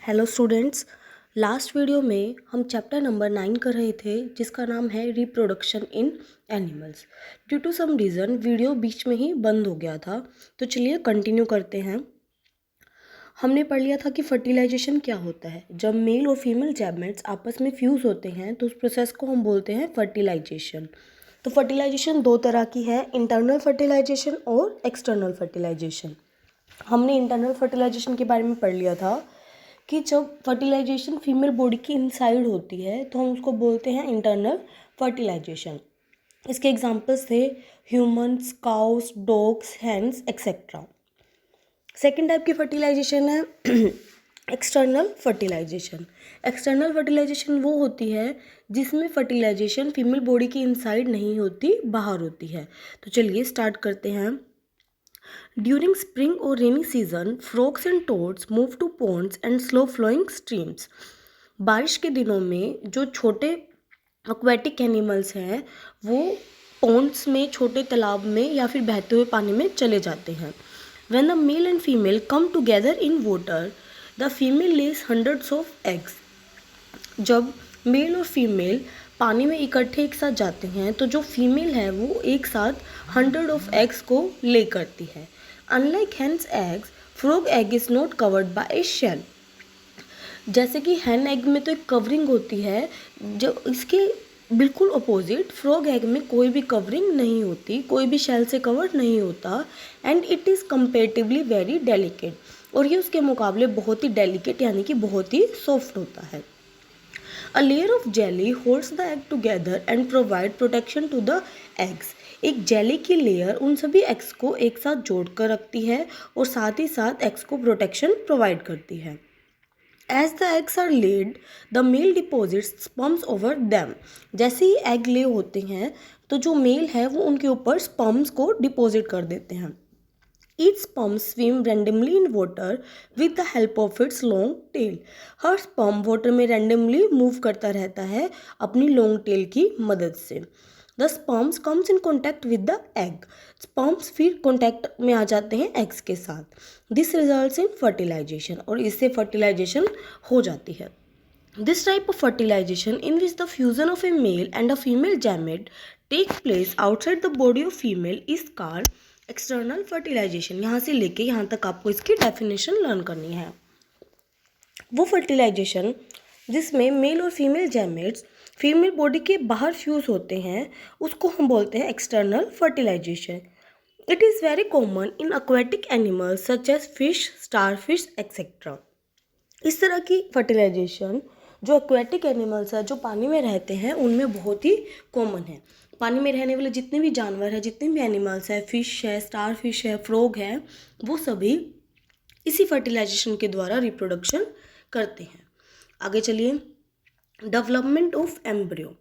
Hello students. Last video में हम chapter number 9 कर रहे थे जिसका नाम है reproduction in animals. Due to some reason video बीच में ही बंद हो गया था, तो चलिए कंटिन्यू करते हैं। हमने पढ़ लिया था कि फर्टिलाइजेशन क्या होता है। जब मेल और फीमेल गैमेट्स आपस में फ्यूज़ होते हैं तो उस प्रोसेस को हम बोलते हैं फर्टिलाइजेशन। तो फर्टिलाइजेशन दो तरह की है, इंटरनल फर्टिलाइजेशन और एक्सटर्नल फर्टिलाइजेशन। हमने इंटरनल फर्टिलाइजेशन के बारे में पढ़ लिया था कि जब फर्टिलाइजेशन फीमेल बॉडी की इनसाइड होती है तो हम उसको बोलते हैं इंटरनल फर्टिलाइजेशन। इसके एग्जांपल्स थे humans, cows, dogs, hens etcetera. Second type की फर्टिलाइजेशन है एक्सटर्नल फर्टिलाइजेशन। एक्सटर्नल फर्टिलाइजेशन वो होती है जिसमें फर्टिलाइजेशन फीमेल बॉडी की इनसाइड नहीं होती, बाहर होती है। तो चलिए स्टार्ट करते हैं। During spring or rainy season, frogs and toads move to ponds and slow flowing streams. बारिश के दिनों में जो छोटे aquatic animals हैं वो ponds में, छोटे तालाब में या फिर बहते हुए पानी में चले जाते हैं. When the male and female come together in water, the female lays hundreds of eggs. जब मेल और फीमेल पानी में इकट्ठे एक साथ जाते हैं तो जो फीमेल है वो एक साथ 100 ऑफ एग्स को ले करती है. Unlike hens eggs, frog egg is not covered by a shell. जैसे कि हैन एग में तो एक कवरिंग होती है, जो इसके बिल्कुल अपोजिट फ्रॉग एग में कोई भी कवरिंग नहीं होती, कोई भी शेल से कवर नहीं होता. And it is comparatively very delicate, और ये उसके मुकाबले बहुत ही डेलिकेट यानी कि बहुत ही सॉफ्ट होता है. A layer of jelly holds the egg together and provide protection to the eggs. एक जेली की लेयर उन सभी एग्स को एक साथ जोड़कर रखती है और साथ ही साथ एग्स को प्रोटेक्शन प्रोवाइड करती है. As the eggs are laid, the male deposits sperms over them. जैसे ही एग ले होते हैं तो जो मेल है वो उनके ऊपर स्पर्म्स को डिपॉजिट कर देते हैं. Each sperm swim randomly in water with the help of its long tail. Her sperm water में randomly move करता रहता है अपनी long tail की मदद से. The sperms comes in contact with the egg. Sperms फिर contact में आ जाते हैं eggs के साथ. This results in fertilization, और इससे fertilization हो जाती है. This type of fertilization, in which the fusion of a male and a female gamete takes place outside the body of female, is called external fertilization. यहाँ से लेके यहाँ तक आपको इसकी डेफिनेशन लर्न करनी है. वो फर्टिलाइजेशन जिसमें मेल और फीमेल गैमेट्स फीमेल बॉडी के बाहर फ्यूज होते हैं उसको हम बोलते हैं external fertilization. It is very common in aquatic animals such as fish, starfish etcetera. इस तरह की फर्टिलाइजेशन जो aquatic एनिमल्स है, जो पानी में रहते हैं, उनमें बहुत ही कॉमन है. पानी में रहने वाले जितने भी जानवर हैं, जितने भी एनिमल्स हैं, फिश है, स्टार फिश है, फ्रॉग है, वो सभी इसी फर्टिलाइजेशन के द्वारा रिप्रोडक्शन करते हैं. आगे चलिए. Development of embryo.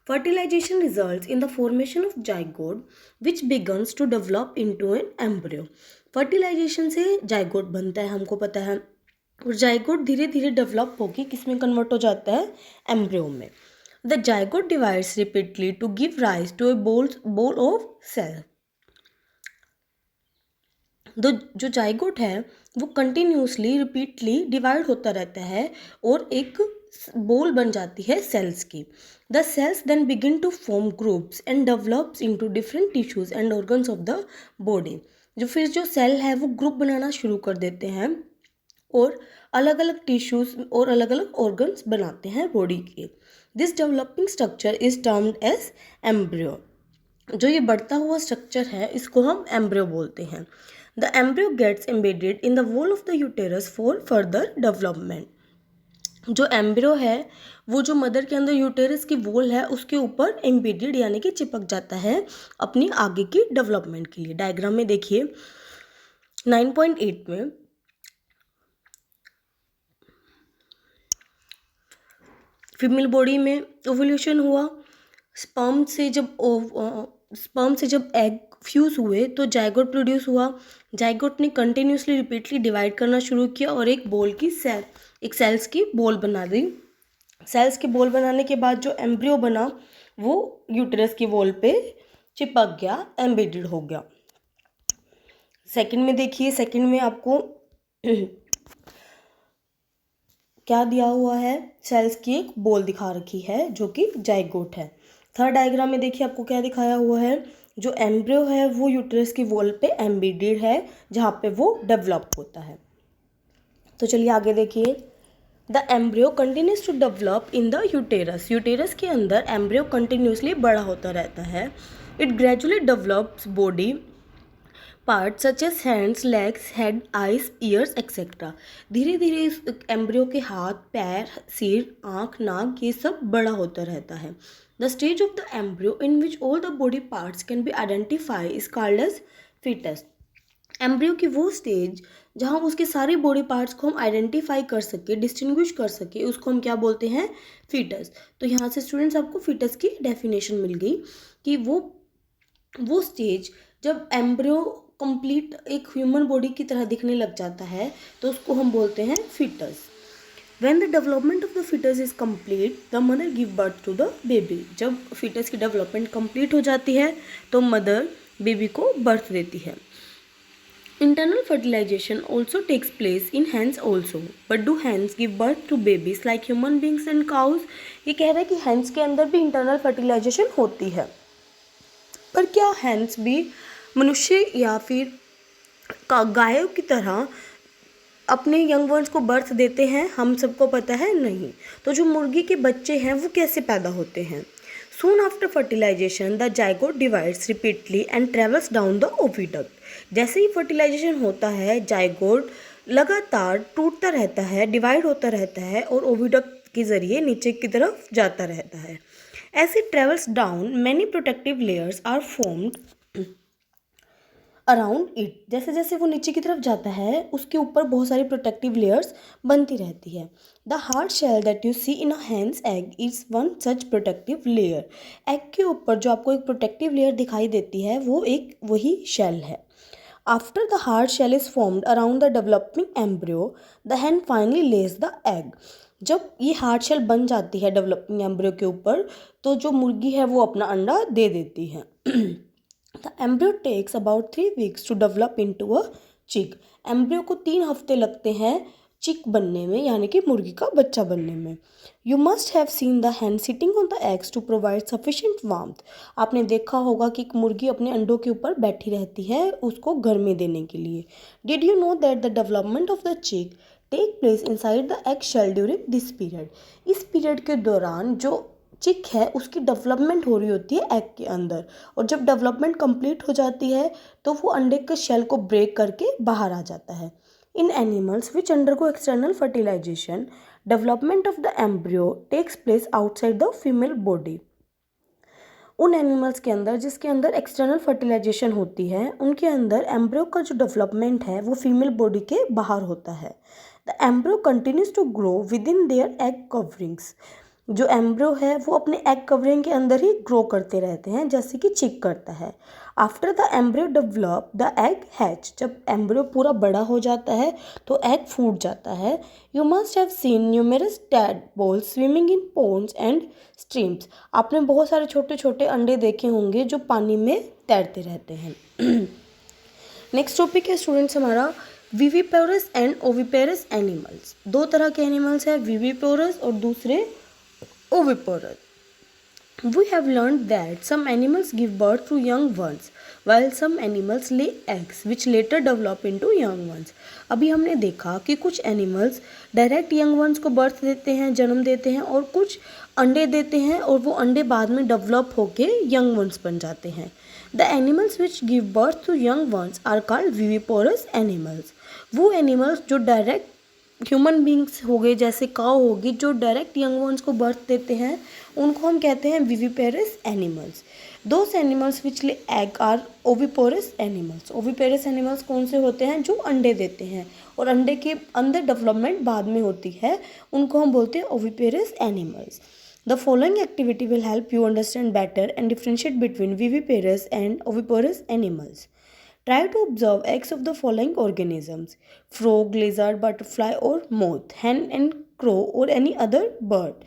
Fertilization results in the formation of zygote which begins to develop into an embryo. Fertilization से जाइगोट बनता है, हमको पता है, और जाइगोट धीरे धीरे डेवलप होकर किस में कन्वर्ट हो जाता है, एम्ब्रियो में. The zygote divides repeatedly to give rise to a ball of cell. जो जाइगोट है वो कंटिन्यूसली रिपीटली डिवाइड होता रहता है और एक बोल बन जाती है सेल्स की. The cells then begin to form groups and develops into different tissues and organs of the body. जो सेल है वो ग्रुप बनाना शुरू कर देते हैं और अलग अलग टिश्यूज और अलग अलग ऑर्गन्स बनाते हैं बॉडी के. This developing structure is termed as embryo. जो ये बढ़ता हुआ स्ट्रक्चर है इसको हम एम्ब्रियो बोलते हैं. The embryo gets embedded in the wall of the uterus for further development. जो एम्ब्रियो है वो जो मदर के अंदर यूटेरस की वॉल है उसके ऊपर एम्बेडेड यानी कि चिपक जाता है अपनी आगे की डेवलपमेंट के लिए. डायग्राम में देखिए 9.8 में फीमेल बॉडी में ओवल्यूशन हुआ. स्पर्म से जब एग फ्यूज़ हुए तो जाइगोट प्रोड्यूस हुआ. जाइगोट ने कंटिन्यूसली रिपीटली डिवाइड करना शुरू किया और एक सेल्स की बॉल बना दी. सेल्स की बॉल बनाने के बाद जो एम्ब्रियो बना वो यूटेरस की वॉल पे चिपक गया, एम्बेडेड हो गया. सेकंड में देखिए, सेकंड में आपको क्या दिया हुआ है, सेल्स की एक बॉल दिखा रखी है जो कि जाइगोट है। थर्ड डायग्राम में देखिए आपको क्या दिखाया हुआ है, जो एम्ब्रियो है वो यूट्रस की वॉल पे एम्बेडेड है जहाँ पे वो डेवलप होता है। तो चलिए आगे देखिए, the embryo continues to develop in the uterus. Uterus के अंदर एम्ब्रियो कंटिन्यूसली बड़ा होता रहता है। It gradually develops body part such as hands, legs, head, eyes, ears etcetera. धीरे धीरे इस एम्ब्रियो के हाथ, पैर, सिर, आँख, नाक ये सब बड़ा होता रहता है। The stage of the embryo in which all the body parts can be identify is called as foetus. Embryo की वो स्टेज जहाँ उसके सारे बॉडी पार्ट्स को हम आइडेंटिफाई कर सके, डिस्टिंग्विश कर सके, उसको हम क्या बोलते हैं, फीटस। तो यहाँ से स्टूडेंट्स आपको फीटस की डेफिनेशन मिल गई कि वो स्टेज जब एम्ब्रियो कंप्लीट एक ह्यूमन बॉडी की तरह दिखने लग जाता है तो उसको हम बोलते हैं foetus. When the development of the fetus is complete, the mother give birth to the baby. जब fetus की development complete हो जाती है तो mother baby को birth देती है। Internal fertilization also takes place in hens also. But do hens give birth to babies like human beings and cows? ये कह रहा है कि hens के अंदर भी internal fertilization होती है, पर क्या hens भी मनुष्य या फिर गायों की तरह अपने यंग वंस को बर्थ देते हैं? हम सबको पता है नहीं। तो जो मुर्गी के बच्चे हैं वो कैसे पैदा होते हैं? Soon after fertilization the zygote divides repeatedly and travels down the oviduct. जैसे ही फर्टिलाइजेशन होता है जाइगोट लगातार टूटता रहता है, डिवाइड होता रहता है और ओविडक्ट के जरिए नीचे की तरफ जाता रहता है। As it travels down, many protective layers are formed around it. जैसे जैसे वो नीचे की तरफ जाता है उसके ऊपर बहुत सारी प्रोटेक्टिव लेयर्स बनती रहती है। The hard shell that you see in a hen's egg is one such protective layer. Egg के ऊपर जो आपको एक प्रोटेक्टिव लेयर दिखाई देती है वो एक वही शेल है। After the hard shell is formed around the developing embryo the hen finally lays the egg. जब ये हार्ड शेल बन जाती है डेवलपिंग एम्ब्रियो के ऊपर तो जो मुर्गी है वो अपना अंडा दे देती है। The embryo takes about 3 weeks to develop into a chick. Embryo को 3 हफ्ते लगते हैं चिक बनने में, यानी कि मुर्गी का बच्चा बनने में। You must have seen the hen sitting on the eggs to provide sufficient warmth. आपने देखा होगा कि एक मुर्गी अपने अंडों के ऊपर बैठी रहती है उसको गर्मी देने के लिए। Did you know that the development of the chick take place inside the egg shell during this period? इस पीरियड के दौरान जो चिक है उसकी डेवलपमेंट हो रही होती है एग के अंदर, और जब डेवलपमेंट कंप्लीट हो जाती है तो वो अंडे के शेल को ब्रेक करके बाहर आ जाता है। In animals which undergo external fertilization development of the embryo takes place outside the female body. उन एनिमल्स के अंदर जिसके अंदर एक्सटर्नल फर्टिलाइजेशन होती है उनके अंदर एम्ब्रियो का जो डेवलपमेंट है वो फीमेल बॉडी के बाहर होता है। The embryo continues to grow within their egg coverings. जो एम्ब्रियो है वो अपने एग कवरिंग के अंदर ही ग्रो करते रहते हैं जैसे कि चिक करता है। After the embryo develop the egg hatch. जब एम्ब्रियो पूरा बड़ा हो जाता है तो एग फूट जाता है। You must have seen numerous tadpoles swimming in ponds and streams. आपने बहुत सारे छोटे छोटे अंडे देखे होंगे जो पानी में तैरते रहते हैं। नेक्स्ट टॉपिक है स्टूडेंट्स हमारा विविपोरस एंड ओविपेरस एनिमल्स। 2 तरह के एनिमल्स हैं, विविपोरस और दूसरे oviparous. We have learned that some animals give birth to young ones while some animals lay eggs which later develop into young ones. अभी हमने देखा कि कुछ एनिमल्स डायरेक्ट यंग वंस को बर्थ देते हैं, जन्म देते हैं, और कुछ अंडे देते हैं और वो अंडे बाद में डेवलप होके यंग वंस बन जाते हैं। The animals which give birth to young ones are called viviparous animals. वो एनिमल्स जो डायरेक्ट ह्यूमन बींग्स हो गए जैसे काऊ होगी जो डायरेक्ट यंग वंस को बर्थ देते हैं उनको हम कहते हैं viviparous animals. Those animals which lay egg are oviparous animals. Oviparous animals कौन से होते हैं? जो अंडे देते हैं और अंडे के अंदर डेवलपमेंट बाद में होती है, उनको हम बोलते हैं oviparous animals. The following activity will help you understand better and differentiate between viviparous and oviparous animals. Try to observe eggs of the following organisms: frog, lizard, butterfly or moth, hen and crow or any other bird.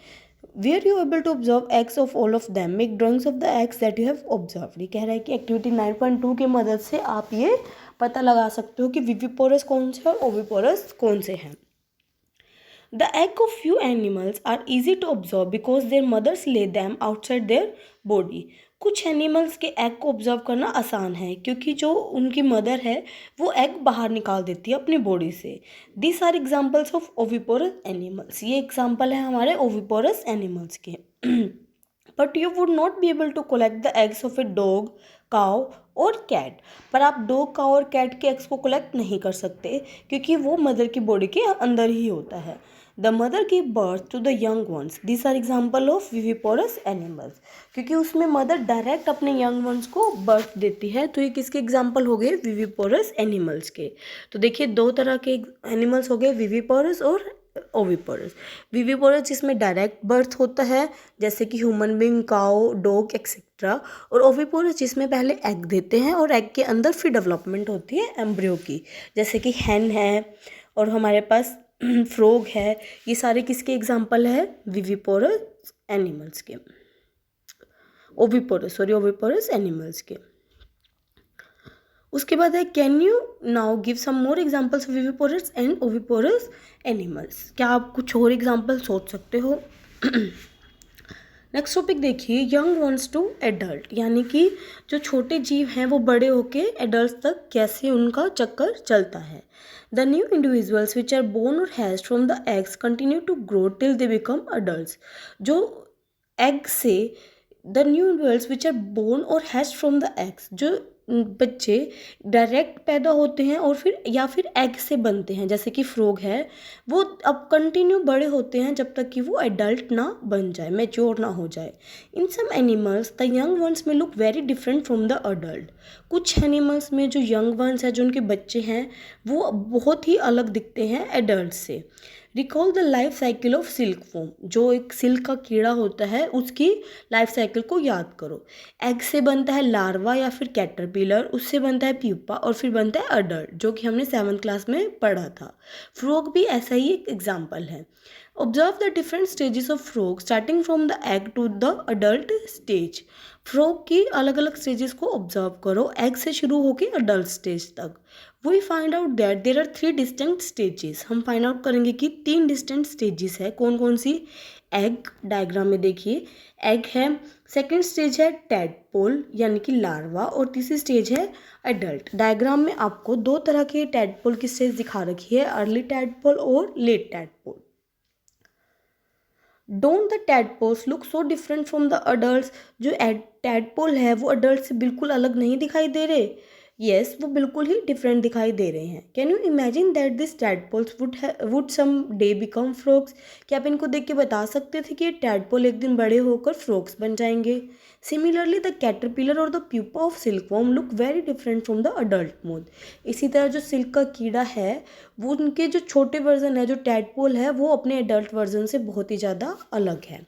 Where you are able to observe eggs of all of them, make drawings of the eggs that you have observed. ये कह रहा है कि activity 9.2 की मदद से आप ये पता लगा सकते हो कि विविपोरस कौन से और ओविपोरस कौन से हैं। The egg of few animals are easy to observe because their mothers lay them outside their body. कुछ एनिमल्स के एग को ऑब्जर्व करना आसान है क्योंकि जो उनकी मदर है वो एग बाहर निकाल देती है अपनी बॉडी से. This are examples of oviparous animals. ये एग्जाम्पल है हमारे ओविपोरस एनिमल्स के. But you would not be able to collect the eggs of a dog, cow और कैट. पर आप डॉग, काउ और कैट के एग्स को कलेक्ट नहीं कर सकते क्योंकि वो मदर की बॉडी के अंदर ही होता है. The mother give birth to the young ones. This are example of viviparous animals. क्योंकि उसमें मदर डायरेक्ट अपने यंग वंस को बर्थ देती है. तो ये किसके एग्जाम्पल हो गए? विविपोरस एनिमल्स के. तो देखिए दो तरह के एनिमल्स हो गए, विविपोरस और ओविपोरस. विविपोरस जिसमें डायरेक्ट बर्थ होता है जैसे कि human being, cow, dog etcetera. और ओविपोरस जिसमें पहले एग देते हैं और एग के अंदर फिर डेवलपमेंट होती है एम्ब्रियो की, जैसे कि हैन है और हमारे पास फ्रॉग है. ये सारे किसके एग्जाम्पल है? विविपोरस एनिमल्स के. ओविपोरस एनिमल्स के. उसके बाद है can you now give some more examples of viviparous and oviparous animals. क्या आप कुछ और एग्जाम्पल सोच सकते हो? नेक्स्ट टॉपिक देखिए, यंग वंस टू एडल्ट, यानी कि जो छोटे जीव हैं वो बड़े होके एडल्ट तक कैसे उनका चक्कर चलता है. The new individuals which are born or hatched from the eggs continue to grow till they become adults. जो एग से the new individuals which are born or hatched from the eggs, जो बच्चे डायरेक्ट पैदा होते हैं और फिर egg से बनते हैं जैसे कि फ्रॉग है, वो अब कंटिन्यू बड़े होते हैं जब तक कि वो एडल्ट ना बन जाए, मैच्योर ना हो जाए. In some animals the young ones may look very different from the adult. कुछ एनिमल्स में जो यंग वंस है, जो उनके बच्चे हैं, वो बहुत ही अलग दिखते हैं एडल्ट से. Recall the life cycle of silk worm. जो एक सिल्क का कीड़ा होता है उसकी लाइफ साइकिल को याद करो. एग से बनता है लार्वा या फिर कैटरपिलर, उससे बनता है प्यूपा और फिर बनता है अडल्ट, जो कि हमने 7th क्लास में पढ़ा था. फ्रॉग भी ऐसा ही एक एग्जाम्पल है. Observe the different stages of frog starting from the egg to the adult stage. Frog की अलग अलग स्टेजेस को ऑब्जर्व करो, एग से शुरू होकर अडल्ट स्टेज तक. We find out that there are 3 distinct stages. हम फाइंड आउट करेंगे कि 3 डिस्टिंक्ट स्टेजेस है. कौन कौन सी? एग, डायग्राम में देखिए एग है, सेकेंड स्टेज है टैडपोल यानी कि लार्वा, और तीसरी स्टेज है एडल्ट. डायग्राम में आपको 2 तरह के टैडपोल की स्टेज दिखा रखी है, अर्ली टैडपोल और late tadpole. Don't the tadpoles look so different from the adult. जो टैडपोल है वो अडल्ट से बिल्कुल अलग नहीं दिखाई दे रहे. येस, वो बिल्कुल ही डिफरेंट दिखाई दे रहे हैं. Can you imagine that this tadpoles would some day become frogs. क्या आप इनको देख के बता सकते थे कि टैडपोल एक दिन बड़े होकर फ्रॉग्स बन जाएंगे. सिमिलरली द कैटरपिलर और the pupa of silkworm look very different from the adult mode. इसी तरह जो सिल्क का कीड़ा है वो उनके जो छोटे वर्जन है, जो टैडपोल है, वो अपने एडल्ट वर्जन से बहुत ही ज़्यादा अलग है.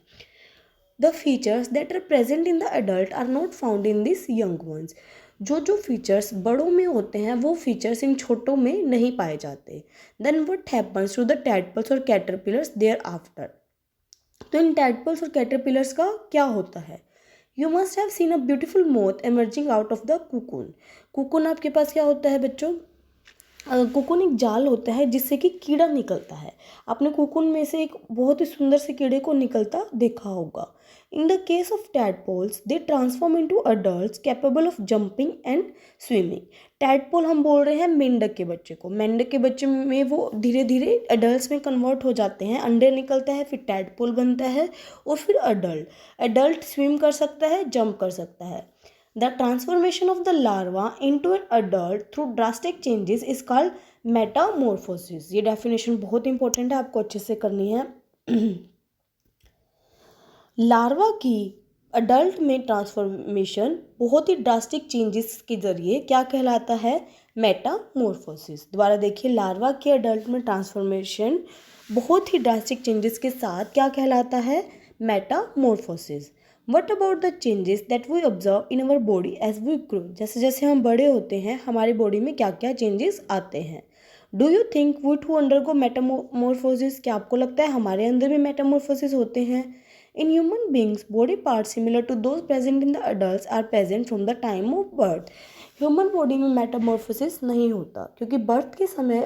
The features that are present in the adult are not found in this young ones. जो फीचर्स बड़ों में होते हैं वो फीचर्स इन छोटों में नहीं पाए जाते. Then what happens to the tadpoles और कैटरपिलर्स देयर आफ्टर. तो इन टैडपोल्स और कैटरपिलर्स का क्या होता है? You must have seen a beautiful moth emerging out of the cocoon. Cocoon आपके पास क्या होता है बच्चों? कुकून एक जाल होता है जिससे कि कीड़ा निकलता है. आपने कुकून में से एक बहुत ही सुंदर से कीड़े को निकलता देखा होगा. In the case of tadpoles they transform into adults capable of jumping and swimming. Tadpole हम बोल रहे हैं मेंढक के बच्चे को. मेंढक के बच्चे में वो धीरे धीरे एडल्ट्स में कन्वर्ट हो जाते हैं, अंडे निकलता है, फिर टैडपोल बनता है और फिर एडल्ट स्विम कर सकता है, जंप कर सकता है. The transformation of the larva into an adult through drastic changes is called metamorphosis. ये डेफिनेशन बहुत इंपॉर्टेंट है, आपको अच्छे से करनी है. लार्वा की अडल्ट में ट्रांसफॉर्मेशन बहुत ही ड्रास्टिक चेंजेस के जरिए क्या कहलाता है? मेटामॉर्फोसिस. दोबारा देखिए, लार्वा के अडल्ट में ट्रांसफॉर्मेशन बहुत ही ड्रास्टिक चेंजेस के साथ क्या कहलाता है? Metamorphosis. What about the changes that we observe in our body as we grow. जैसे जैसे हम बड़े होते हैं हमारी बॉडी में क्या क्या चेंजेस आते हैं. Do you think we too undergo metamorphosis. क्या आपको लगता है हमारे अंदर भी मेटामॉर्फोसिस होते हैं? In human beings body parts similar to those present in the adult are present from the time of birth. Human body में मेटामॉर्फोसिस नहीं होता क्योंकि बर्थ के समय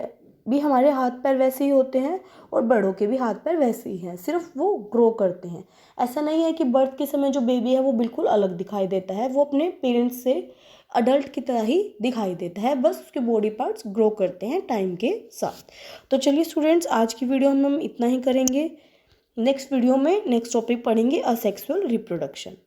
भी हमारे हाथ पैर वैसे ही होते हैं और बड़ों के भी हाथ पैर वैसे ही हैं, सिर्फ वो ग्रो करते हैं। ऐसा नहीं है कि बर्थ के समय जो बेबी है वो बिल्कुल अलग दिखाई देता है, वो अपने पेरेंट्स से अडल्ट की तरह ही दिखाई देता है, बस उसके बॉडी पार्ट्स ग्रो करते हैं टाइम के साथ। तो चलिए स्टूडेंट्स, आज की वीडियो में हम इतना ही करेंगे। नेक्स्ट वीडियो में नेक्स्ट टॉपिक पढ़ेंगे असेक्सुअल रिप्रोडक्शन।